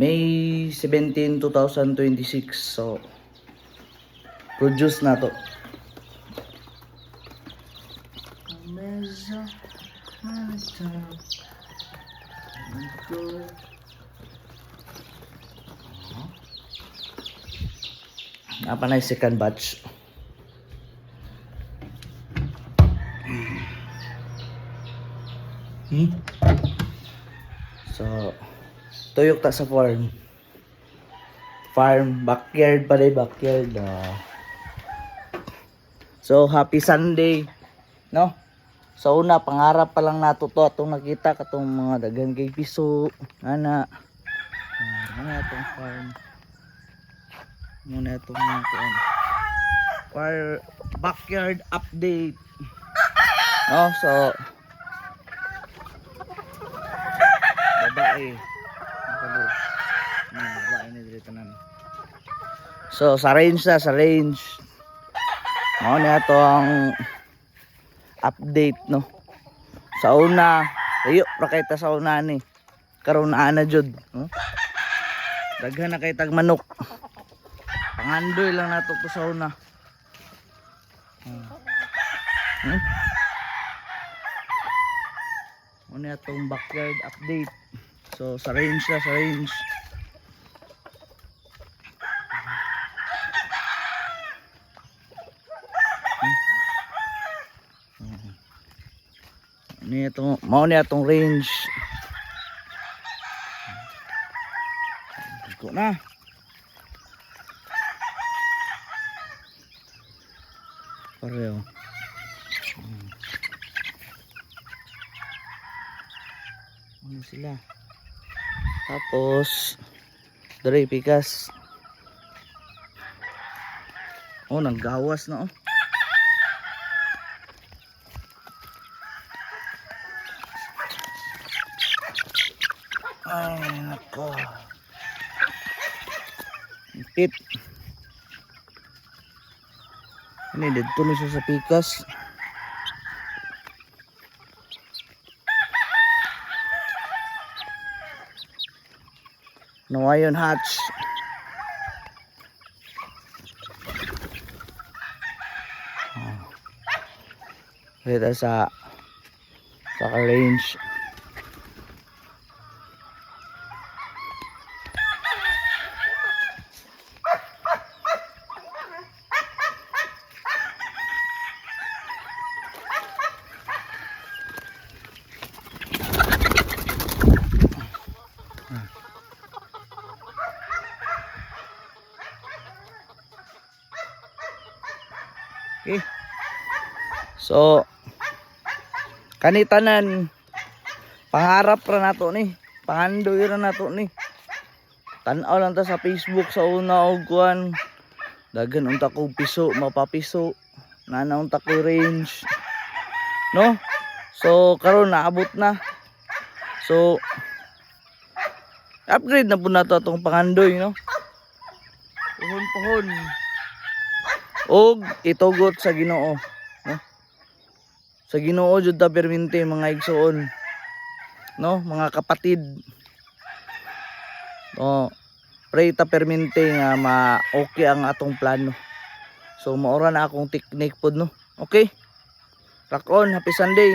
May 17, 2026. So produce na to. Apa na yung second batch. So tuyok ta sa farm backyard pa rin, backyard. So happy Sunday, no? So una pangarap pa lang nato to atong nakita katong mga daghan kay piso ana atong farm muna itong backyard update, no? So babae so sa range mo na itong update, no? Sa una ayo ra kay ta sa una ni karon na jud, no? Daghan na kay tag manok, pangandoy lang nato to sa una. Ano itong backyard update. So sa range. Mao ni atong range. Iko na. Pareho. Ano sila? Tapos dari pikas. Oh, naggawas na, oh. Ay, nako. Ipit. Ini dito na siya sa pikas. Nawayon hatch. Kita sa range. Okay. So kanitanan pangarap ra nato ni, pangandoy ra nato ni. Tan-aw lang ta sa Facebook sa una og kuan. Daghan unta ko piso, mapapiso. Nana unta ko range. No? So karon naabot na. So upgrade na po nato atong pangandoy, no? Puhon-puhon. Og itugot sa Ginoo, no? Sa Ginoo jud ta permente mga igsoon, no? Mga kapatid. Pray ta permente nga okay ang atong plano. So maura na akong technique pod, no? Okay. Rock on, happy Sunday.